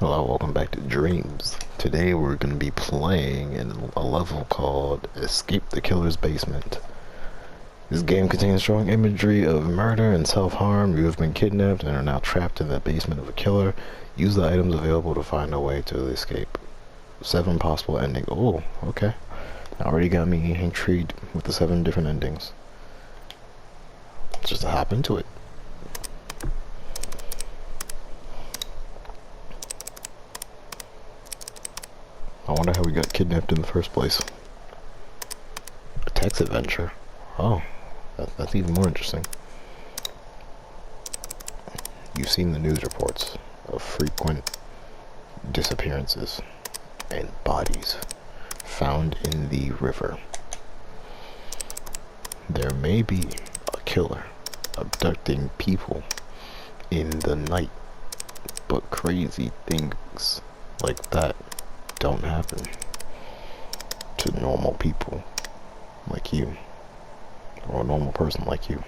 Hello, welcome back to Dreams. Today we're going to be playing in a level called Escape the Killer's Basement. This game contains strong imagery of murder and self-harm. You have been kidnapped and are now trapped in the basement of a killer. Use the items available to find a way to escape. 7 possible endings. Oh, okay. Already got me intrigued with the 7 different endings. Let's just hop into it. I wonder how we got kidnapped in the first place. A text adventure. Oh, that's even more interesting. You've seen the news reports of frequent disappearances and bodies found in the river. There may be a killer abducting people in the night, but crazy things like that don't happen to normal people like you, or a normal person like you,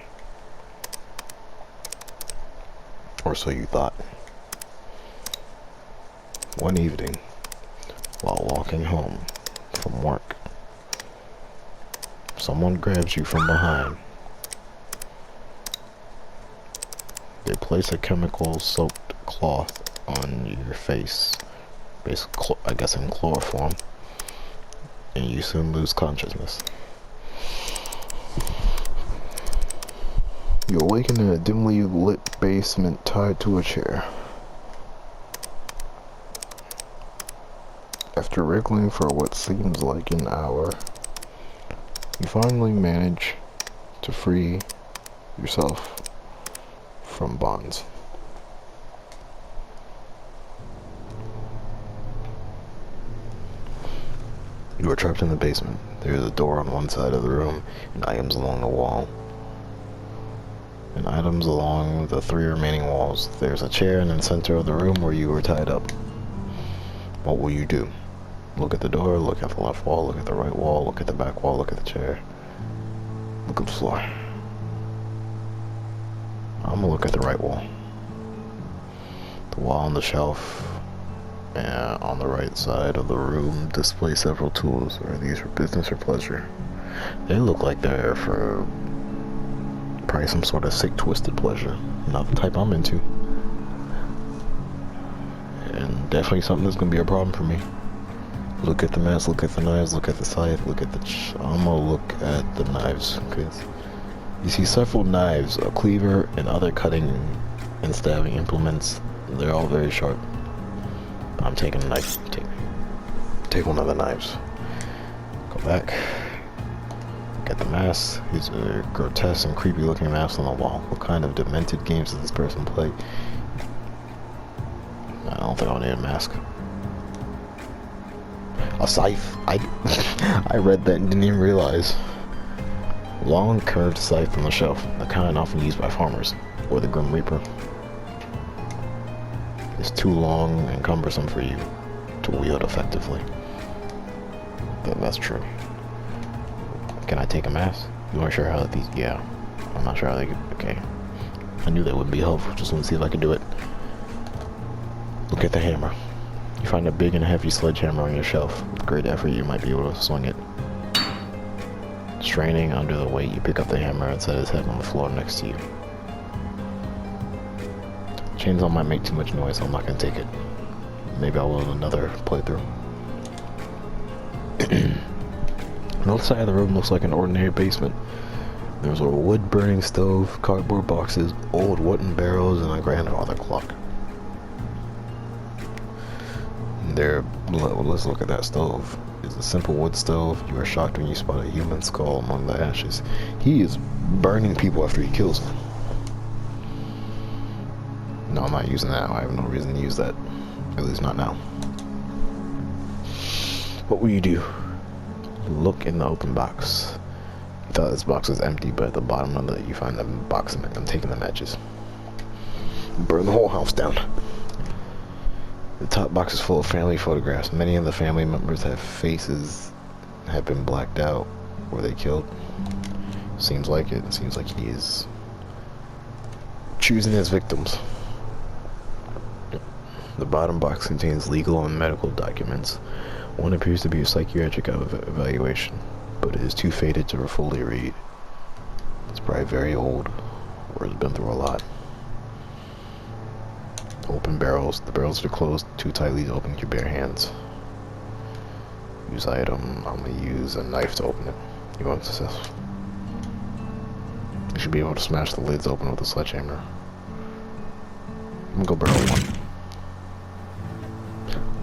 or so you thought. One evening, while walking home from work, someone grabs you from behind. They place a chemical-soaked cloth on your face, basically, I guess in chloroform, and you soon lose consciousness. You awaken in a dimly lit basement tied to a chair. After wriggling for what seems like an hour, you finally manage to free yourself from bonds. You are trapped in the basement. There is a door on one side of the room and items along the wall. And items along the 3 remaining walls. There's a chair in the center of the room where you were tied up. What will you do? Look at the door, look at the left wall, look at the right wall, look at the back wall, look at the chair. Look at the floor. I'm gonna look at the right wall. The wall on the shelf on the right side of the room display several tools. Are these for business or pleasure? They look like they're for probably some sort of sick, twisted pleasure. Not the type I'm into. And definitely something that's gonna be a problem for me. Look at the mats, look at the knives, look at the scythe, look at the I'm gonna look at the knives, because you see several knives, a cleaver, and other cutting and stabbing implements. They're all very sharp. I'm taking a knife. Take one of the knives. Go back. Get the mask. These are grotesque and creepy looking masks on the wall. What kind of demented games does this person play? I don't think I'll need a mask. A scythe. I read that and didn't even realize. Long curved scythe on the shelf, the kind often used by farmers, or the Grim Reaper. It's too long and cumbersome for you to wield effectively. That's true. Can I take a mask? You weren't sure how these... Yeah. I'm not sure how they could... Okay. I knew that would be helpful. Just want to see if I can do it. Look at the hammer. You find a big and heavy sledgehammer on your shelf. With great effort, you might be able to swing it. Straining under the weight, you pick up the hammer and set his head on the floor next to you. Chainsaw might make too much noise, so I'm not going to take it. Maybe I will in another playthrough. The north side of the room looks like an ordinary basement. There's a wood-burning stove, cardboard boxes, old wooden barrels, and a grandfather clock. Let's look at that stove. It's a simple wood stove. You are shocked when you spot a human skull among the ashes. He is burning people after he kills them. No, I'm not using that. I have no reason to use that. At least not now. What will you do? Look in the open box. You thought this box was empty, but at the bottom of it, you find the box and I'm taking the matches. Burn the whole house down. The top box is full of family photographs. Many of the family members have been blacked out. Were they killed? Seems like it. Seems like he is choosing his victims. The bottom box contains legal and medical documents. One appears to be a psychiatric evaluation, but it is too faded to fully read. It's probably very old, or has been through a lot. Open barrels. The barrels are closed too tightly to open with your bare hands. Use item. I'm gonna use a knife to open it. You want success? You should be able to smash the lids open with a sledgehammer. I'm gonna go barrel one.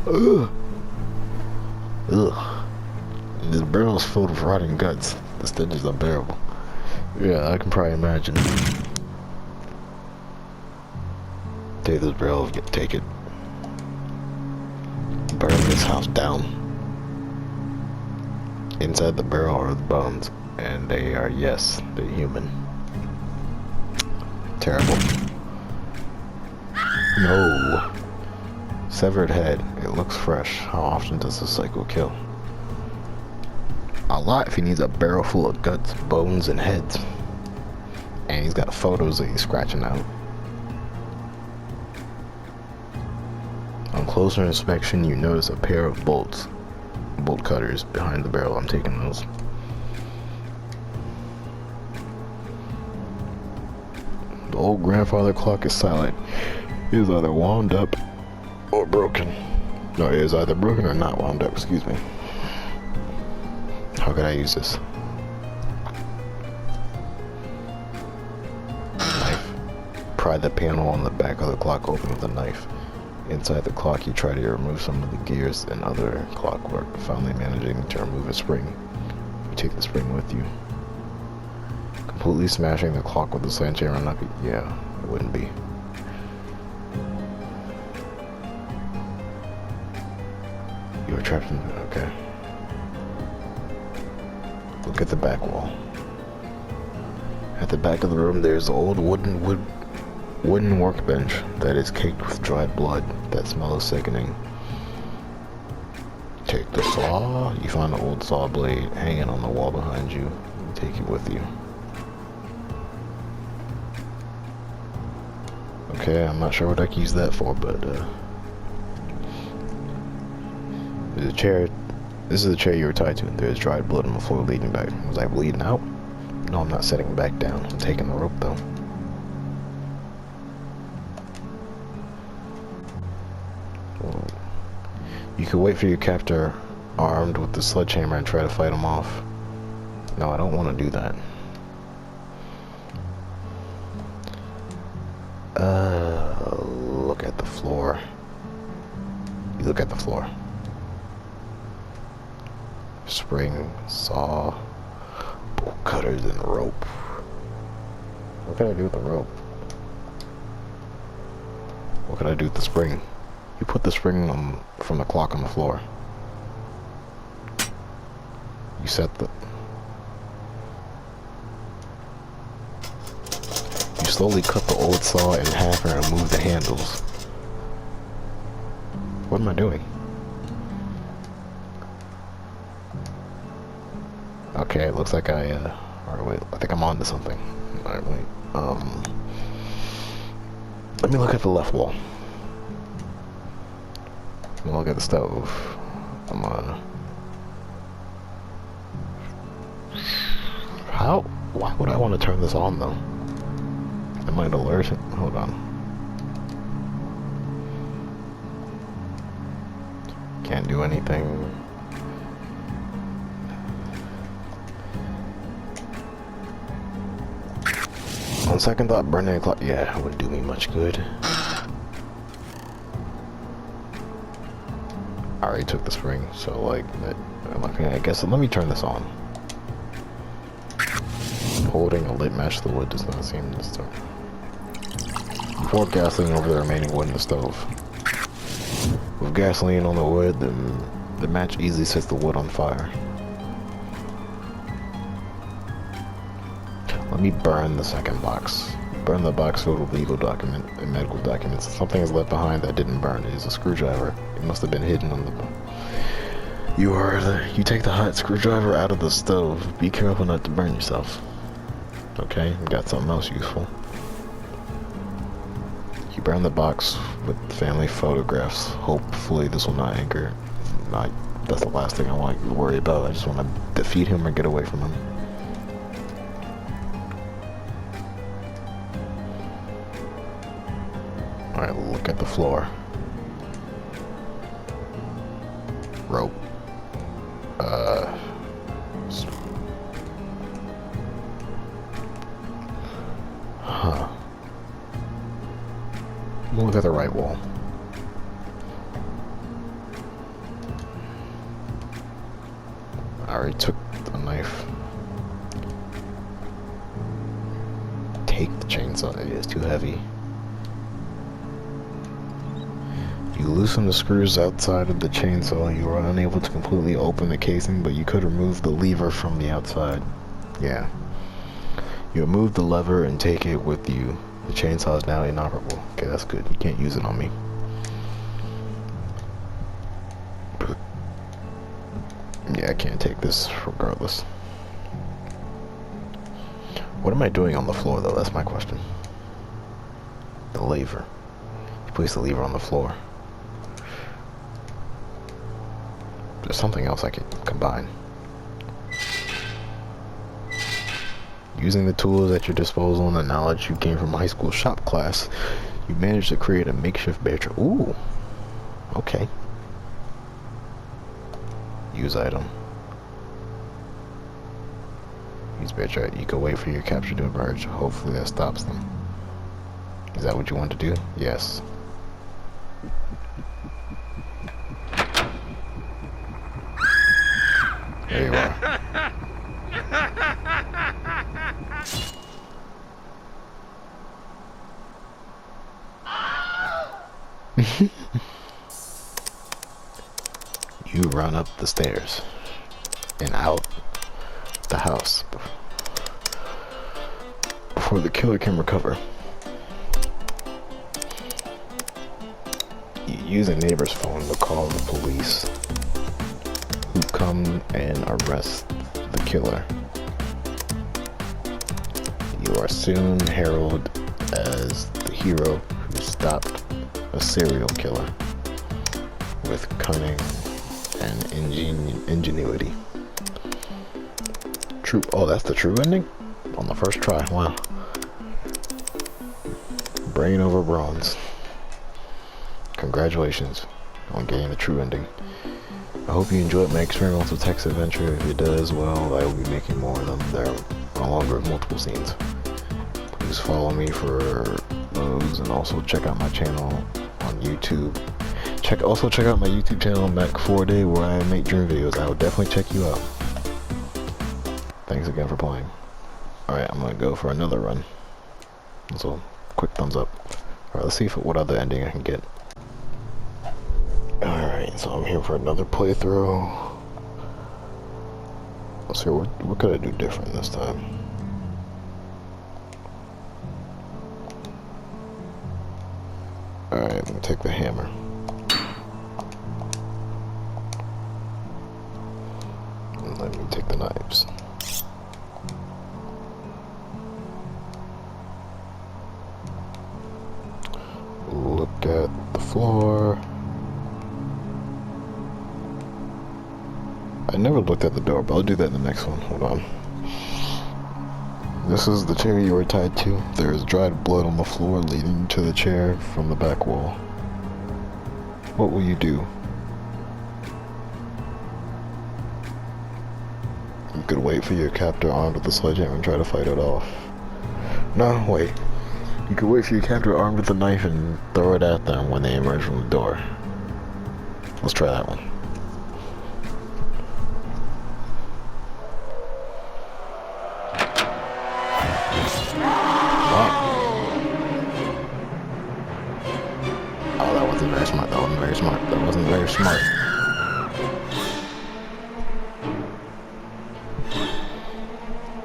Ugh. Ugh. This barrel is filled with rotting guts. The stench is unbearable. Yeah, I can probably imagine. Take this barrel, take it. Burn this house down. Inside the barrel are the bones, and they are, yes, they're human. Terrible. No. Severed head. It looks fresh. How often does this cycle kill? A lot if he needs a barrel full of guts, bones, and heads. And he's got photos that he's scratching out. On closer inspection, you notice a pair of bolt cutters behind the barrel. I'm taking those. The old grandfather clock is silent. It is either wound up or broken. No, it is either broken or not wound up, excuse me. How can I use this? Knife. Pry the panel on the back of the clock open with a knife. Inside the clock, you try to remove some of the gears and other clockwork, finally managing to remove a spring. You take the spring with you. Completely smashing the clock with the sledgehammer not be, yeah, it wouldn't be. You were trapped in, okay. Look at the back wall. At the back of the room, there's an old wooden workbench that is caked with dried blood. That smell is sickening. Take the saw. You find an old saw blade hanging on the wall behind you. You take it with you. Okay, I'm not sure what I can use that for, but there's a chair. This is the chair you were tied to. There's dried blood on the floor leading back. Was I bleeding out? No, I'm not setting back down. I'm taking the rope though. You could wait for your captor armed with the sledgehammer and try to fight him off. No, I don't want to do that. Look at the floor. You look at the floor. Spring, saw, bolt cutters, and rope. What can I do with the rope? What can I do with the spring? You put the spring from the clock on the floor. You set the... You slowly cut the old saw in half and remove the handles. What am I doing? Okay, it looks like alright, wait, I think I'm on to something. Alright, wait, let me look at the left wall. Let me look at the stove. Why would I want to turn this on though? It might alert it. Hold on. Can't do anything. On second thought, burning a clock, yeah, it wouldn't do me much good. I already took the spring, so like, I guess, let me turn this on. Holding a lit match to the wood does not seem to start. Pour gasoline over the remaining wood in the stove. With gasoline on the wood, the match easily sets the wood on fire. Let me burn the second box. Burn the box filled with legal document and medical documents. Something is left behind that didn't burn. It is a screwdriver. It must have been hidden on the... You take the hot screwdriver out of the stove. Be careful not to burn yourself. Okay, got something else useful. You burn the box with family photographs. Hopefully this will not anchor. That's the last thing I want you to worry about. I just want to defeat him or get away from him. Alright, look at the floor. Rope. Huh. Look at the right wall. I already took the knife. Take the chainsaw. It is too heavy. You loosen the screws outside of the chainsaw. You are unable to completely open the casing, but you could remove the lever from the outside. Yeah. You remove the lever and take it with you. The chainsaw is now inoperable. Okay, that's good. You can't use it on me. Yeah, I can't take this regardless. What am I doing on the floor, though? That's my question. The lever. You place the lever on the floor. There's something else I could combine. Using the tools at your disposal and the knowledge you gained from high school shop class, you managed to create a makeshift bear trap. Ooh. Okay. Use item. Use bear trap. You can wait for your capture to emerge. Hopefully that stops them. Is that what you want to do? Yes. There you are. You run up the stairs and out the house before the killer can recover. You use a neighbor's phone to call the police, who come and arrest the killer. You are soon heralded as the hero who stopped a serial killer with cunning and ingenuity. True. Oh, that's the true ending? On the first try. Wow. Brain over bronze. Congratulations on getting the true ending. I hope you enjoyed my experimental text adventure. If it does, well, I will be making more of them. They're no longer multiple scenes. Please follow me for those, and also check out my channel on YouTube. Also check out my YouTube channel, Mac4Day, where I make dream videos. I will definitely check you out. Thanks again for playing. Alright, I'm gonna go for another run. So, quick thumbs up. Alright, let's see what other ending I can get. Alright, so I'm here for another playthrough. Let's see, what could I do different this time? Alright, I'm gonna take the hammer. And let me take the knives. Look at the floor. I never looked at the door, but I'll do that in the next one. Hold on. This is the chair you were tied to. There is dried blood on the floor leading to the chair from the back wall. What will you do? You could wait for your captor armed with a sledgehammer and try to fight it off. No, wait. You could wait for your captor armed with a knife and throw it at them when they emerge from the door. Let's try that one. Oh, that wasn't very smart. That wasn't very smart. That wasn't very smart.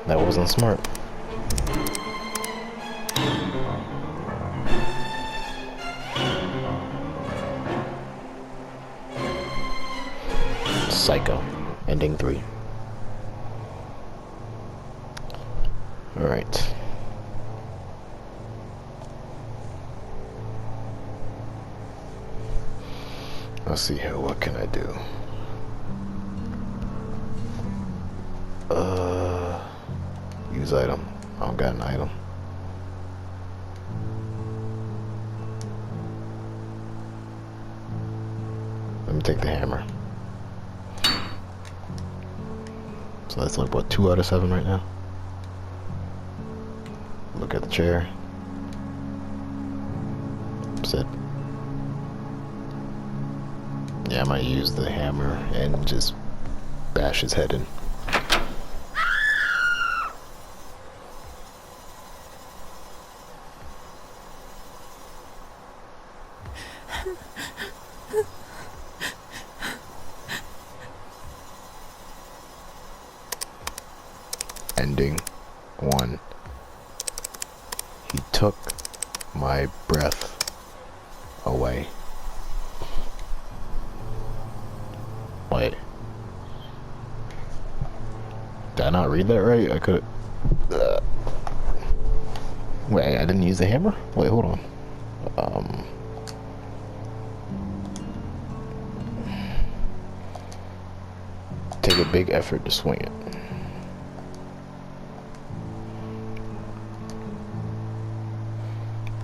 That wasn't smart. Psycho. Ending 3. Alright. Let's see here, what can I do? Use item. I don't got an item. Let me take the hammer. So that's like, what, 2 out of 7 right now? Look at the chair. Sit. Yeah, I might use the hammer and just bash his head in. Ending 1. He took my breath away. Wait. Did I not read that right? I could. Wait, I didn't use the hammer? Wait, hold on. Take a big effort to swing it.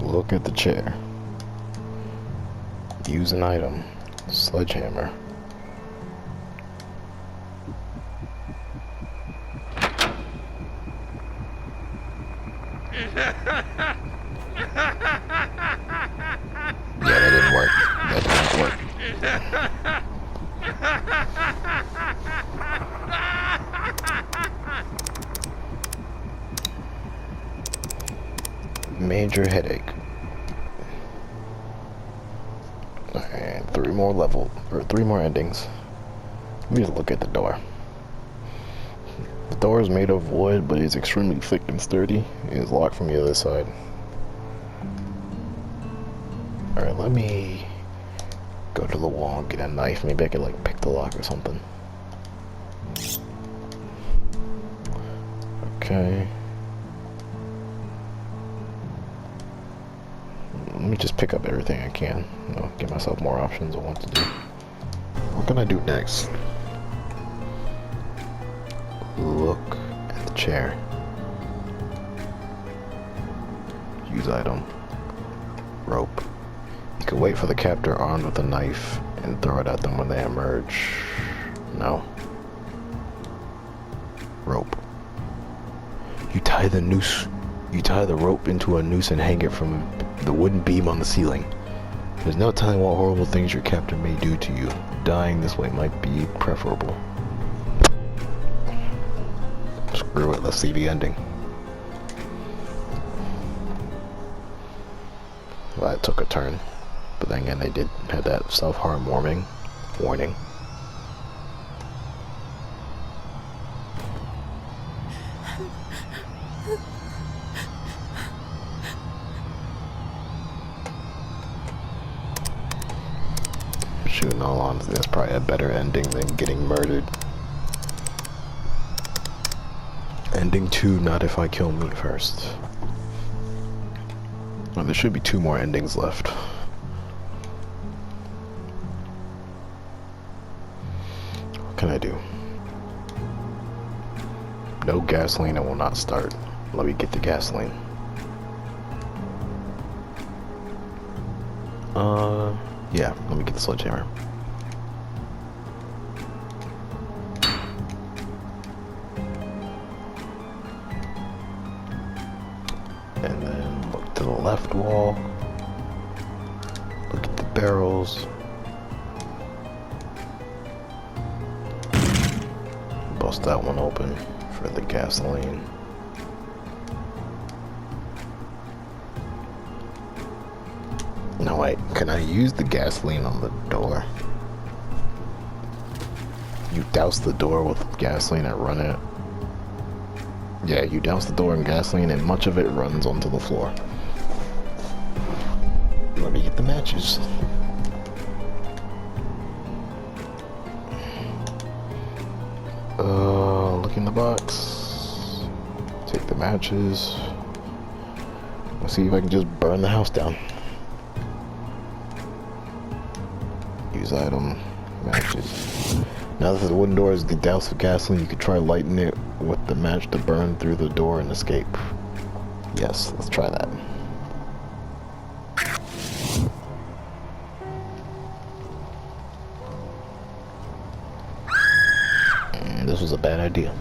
Look at the chair. Use an item. Sledgehammer. Yeah, that didn't work. That didn't work. Major headache. And 3 more endings. Let me just look at the door. The door is made of wood, but it's extremely thick and sturdy. It is locked from the other side. Alright, let me go to the wall and get a knife. Maybe I could like pick the lock or something. Okay. Let me just pick up everything I can. You know, give myself more options on what to do. What can I do next? Look at the chair. Use item. Rope. You can wait for the captor armed with a knife and throw it at them when they emerge. No. Rope. You tie the noose. You tie the rope into a noose and hang it from the wooden beam on the ceiling. There's no telling what horrible things your captor may do to you. Dying this way might be preferable. Screw it, let's see the ending. Well, that took a turn. But then again, they did have that self-harm warning. Shoot, in all honesty, that's probably a better ending than getting murdered. Ending 2, not if I kill me first. Well, there should be 2 more endings left. What can I do? No gasoline, I will not start. Let me get the gasoline. Yeah, let me get the sledgehammer. And then look to the left wall. Look at the barrels. Bust that one open for the gasoline. No, wait, can I use the gasoline on the door? You douse the door with gasoline and run it. Yeah, you douse the door in gasoline and much of it runs onto the floor. Let me get the matches. Look in the box. Take the matches. Let's see if I can just burn the house down. Use item. Matches. Now that the wooden door is doused with gasoline, you could try lighting it with the match to burn through the door and escape. Yes, let's try that. This was a bad idea.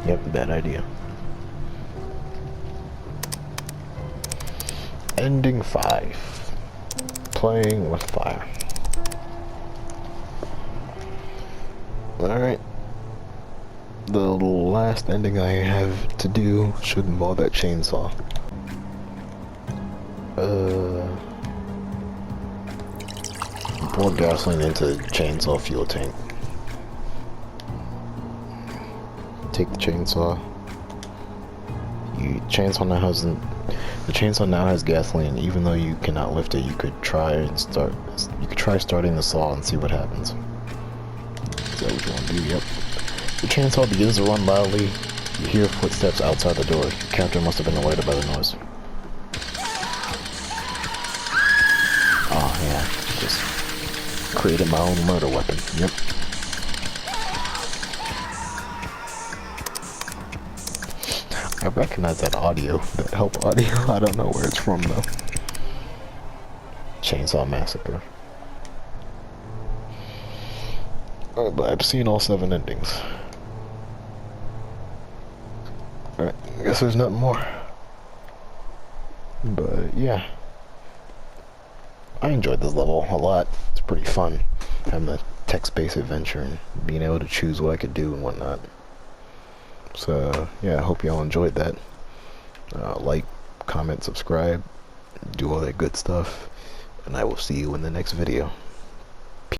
Yep, bad idea. Ending 5. Playing with fire. Alright. The last ending I have to do should involve that chainsaw. Pour gasoline into the chainsaw fuel tank. Take the chainsaw. The chainsaw now has gasoline. Even though you cannot lift it, you could try starting the saw and see what happens. Is that what you want to do? Yep. The chainsaw begins to run loudly. You hear footsteps outside the door. Your captor must have been alerted by the noise. Oh yeah, just created my own murder weapon. Yep. I recognize that audio, that help audio. I don't know where it's from though. Chainsaw Massacre. Alright, but I've seen all 7 endings. Alright, I guess there's nothing more. But yeah. I enjoyed this level a lot. It's pretty fun. Having a text-based adventure and being able to choose what I could do and whatnot. So, yeah, I hope y'all enjoyed that. Like, comment, subscribe, do all that good stuff, and I will see you in the next video.